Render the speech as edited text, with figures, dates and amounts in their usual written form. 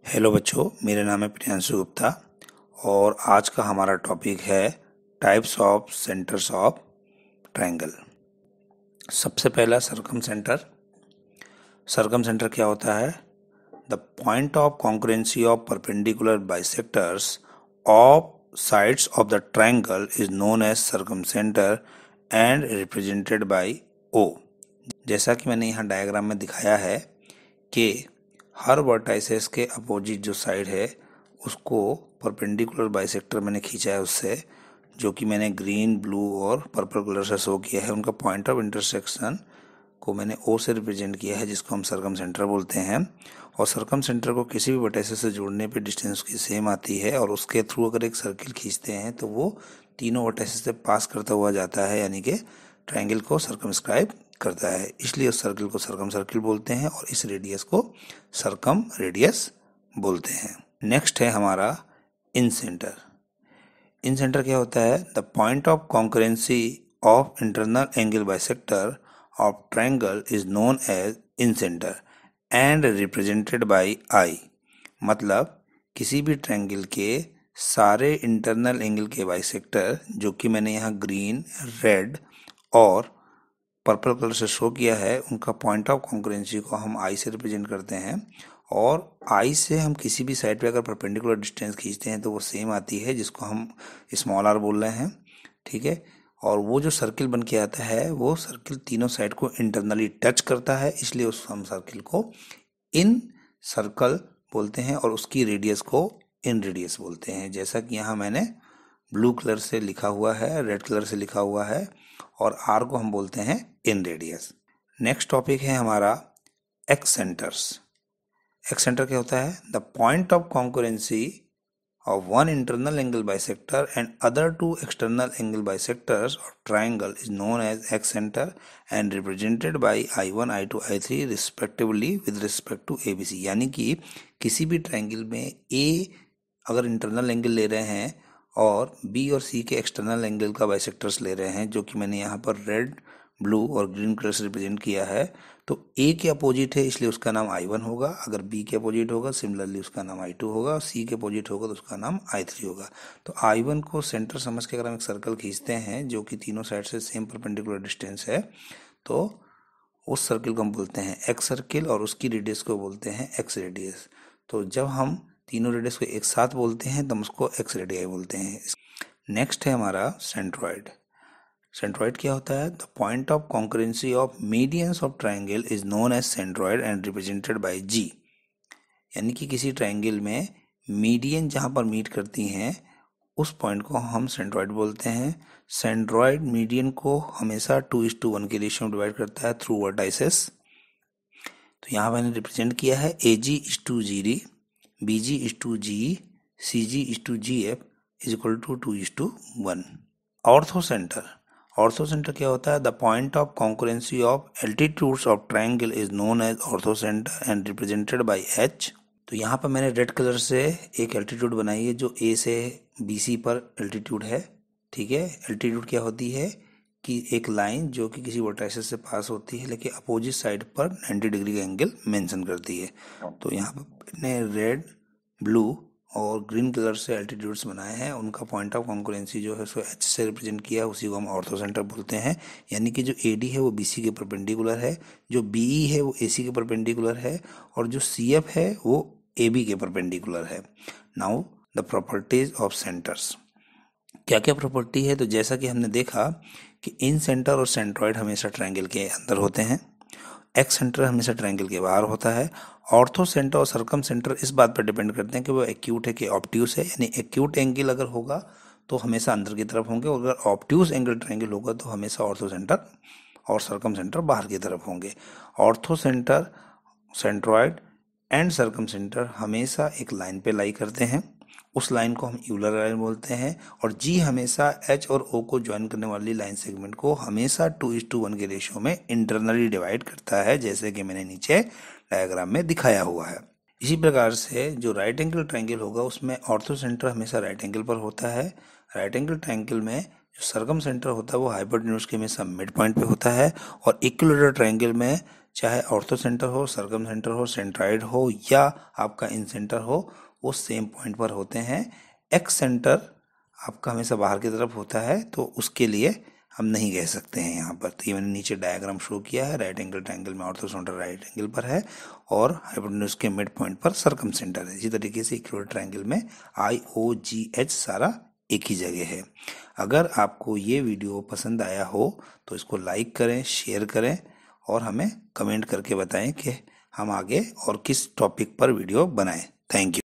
Hello बच्चों, मेरा नाम है प्रियांशु गुप्ता और आज का हमारा टॉपिक है types of centres of triangle. सबसे पहला सर्कम सेंटर। सर्कम सेंटर क्या होता है? The point of concurrency of perpendicular bisectors of sides of the triangle is known as circumcentre and represented by O. जैसा कि मैंने यहाँ डायग्राम में दिखाया है कि हर वर्टाइसेस के अपोजिट जो साइड है उसको परपेंडिकुलर बाइसेक्टर मैंने खींचा है उससे, जो कि मैंने ग्रीन, ब्लू और पर्पल कलर से शो किया है। उनका पॉइंट ऑफ इंटरसेक्शन को मैंने ओ से रिप्रेजेंट किया है, जिसको हम सर्कम सेंटर बोलते हैं। और सर्कम सेंटर को किसी भी वर्टाइसेस से जोड़ने पे डिस्टेंस की सेम आती है और उसके थ्रू अगर एक सर्किल खींचते हैं तो वो तीनों वर्टाइसेस से पास करता हुआ जाता है, यानी कि ट्रायंगल को सर्कमस्क्राइब करता है। इसलिए उस सर्किल को सर्कम सर्किल बोलते हैं और इस रेडियस को सर्कम रेडियस बोलते हैं। नेक्स्ट है हमारा इन सेंटर। इन सेंटर क्या होता है? The point of concurrency of internal angle bisector of triangle is known as incentre and represented by I. मतलब किसी भी ट्रायंगल के सारे इंटरनल एंगल के बाइसेक्टर, जो कि मैंने यहाँ ग्रीन, रेड और पर्पल कलर से शो किया है, उनका पॉइंट ऑफ कॉन्करेंसी को हम आई से रिप्रेजेंट करते हैं। और आई से हम किसी भी साइड पे अगर परपेंडिकुलर डिस्टेंस खींचते हैं तो वो सेम आती है, जिसको हम स्मॉल आर बोल रहे हैं। ठीक है। और वो जो सर्किल बन के आता है वो सर्किल तीनों साइड को इंटरनली टच करता है, इसलिए उस हम सर्किल को इन सर्कल बोलते हैं और उसकी रेडियस को इन रेडियस बोलते हैं। जैसा कि यहाँ मैंने ब्लू कलर से लिखा हुआ है, रेड कलर से लिखा हुआ है, और आर को हम बोलते हैं इन रेडियस। नेक्स्ट टॉपिक है हमारा एक्स सेंटर्स। एक्स सेंटर क्या होता है? The point of concurrency of one internal angle bisector and other two external angle bisectors of triangle is known as excentre and represented by I1, I2, I3 respectively with respect to ABC। यानी कि किसी भी triangle में ए अगर internal angle ले रहे हैं और बी और सी के एक्सटर्नल एंगल का बाइसेक्टर्स ले रहे हैं, जो कि मैंने यहाँ पर रेड, ब्लू और ग्रीन कलर से रिप्रेजेंट किया है, तो ए के अपोजिट है इसलिए उसका नाम I1 होगा। अगर बी के अपोजिट होगा सिमिलरली उसका नाम I2 होगा, और सी के अपोजिट होगा तो उसका नाम I3 होगा। तो I1 को सेंटर समझ के अगर हम एक सर्कल खींचते हैं जो कि तीनों साइड से सेम परपेंडिकुलर डिस्टेंस है, तो उस सर्किल को हम बोलते हैं एक्स सर्किल और उसकी रेडियस को बोलते हैं एक्स रेडियस। तो जब हम तीनों रेडियस को एक साथ बोलते हैं तो हम उसको एक्स रेडियाई बोलते हैं। नेक्स्ट है हमारा सेंट्रॉइड। सेंट्रॉइड क्या होता है? The point of concurrency of medians of triangle is known as centroid and represented by G. यानी कि किसी ट्रायंगल में मीडियन जहां पर मीट करती हैं उस पॉइंट को हम सेंट्रॉइड बोलते हैं। सेंट्रॉइड मीडियन को हमेशा 2:1 के रेशियो में डिवाइड करता है थ्रू वर्टाइसेस। तो यहाँ मैंने रिप्रेजेंट किया है AG:GD, BG:GE, CG:GF is equal to 2:1। Orthocentre. Orthocentre क्या होता है? The point of concurrency of altitudes of triangle is known as orthocentre and represented by H। तो यहाँ पर मैंने रेड कलर से एक एल्टीट्यूड बनाई है जो A से BC पर एल्टीट्यूड है। ठीक है। एल्टीट्यूड क्या होती है कि एक लाइन जो कि किसी वर्टाइसेस से पास होती है लेकिन अपोजिट साइड पर 90 डिग्री का एंगल मेंशन करती है। तो यहाँ पर मैंने रेड, ब्लू और ग्रीन कलर से एल्टीट्यूड्स बनाए हैं। उनका पॉइंट ऑफ कॉन्करेंसी जो है उसको H से रिप्रेजेंट किया, उसी को हम ऑर्थो सेंटर बोलते हैं। यानी कि जो AD है वो BC के परपेंडिकुलर है, जो BE है वो AC के परपेंडिकुलर है, और जो CF है वो AB के परपेंडिकुलर है। Now the properties of centres. क्या क्या प्रॉपर्टी है? तो जैसा कि हमने देखा कि इन सेंटर और सेंट्रॉइड हमेशा ट्रायंगल के अंदर होते हैं, एक्स सेंटर हमेशा ट्रायंगल के बाहर होता है। ऑर्थो सेंटर और सर्कम सेंटर इस बात पर डिपेंड करते हैं कि वो एक्यूट है कि ऑब्ट्यूस है। यानी एक्यूट एंगल अगर होगा तो हमेशा अंदर की तरफ होंगे, और अगर ऑब्ट्यूस एंगल ट्रायंगल होगा तो हमेशा ऑर्थो सेंटर और सर्कम सेंटर बाहर की तरफ होंगे। Ortho centre, centroid and circum centre हमेशा एक लाइन पे लाई करते हैं, उस लाइन को हम यूलर लाइन बोलते हैं। और जी हमेशा H और O को ज्वाइन करने वाली लाइन सेगमेंट को हमेशा 2:1 के रेशियो में इंटरनली डिवाइड करता है, जैसे कि मैंने नीचे डायग्राम में दिखाया हुआ है। इसी प्रकार से जो राइट एंगल ट्रायंगल होगा उसमें ऑर्थो सेंटर हमेशा राइट एंगल पर होता है। राइट एंगल ट्रायंगल में जो सर्कम सेंटर होता है वो हाइपोटेन्यूज के हमेशा मिड पॉइंट पे होता है, और इक्विलैटरल ट्रायंगल में चाहे ऑर्थो सेंटर हो, सर्कम सेंटर हो, सेंट्राइड हो या आपका इन सेंटर हो, वो सेम पॉइंट पर होते हैं। एक्स सेंटर आपका हमेशा बाहर की तरफ होता है, तो उसके लिए हम नहीं कह सकते हैं यहाँ पर। तो ये मैंने नीचे डायग्राम शो किया है। राइट एंगल ट्रायंगल में ऑर्थो सेंटर राइट एंगल पर है और हाइपोटेन्यूज के मिड पॉइंट पर सर्कम सेंटर है। इसी तरीके से इक्विलैटरल ट्रायंगल में IOGH सारा एक ही जगह है। अगर आपको ये वीडियो पसंद आया हो तो इसको लाइक करें, शेयर करें और हमें कमेंट करके बताएं कि हम आगे और किस टॉपिक पर वीडियो बनाएं। Thank you.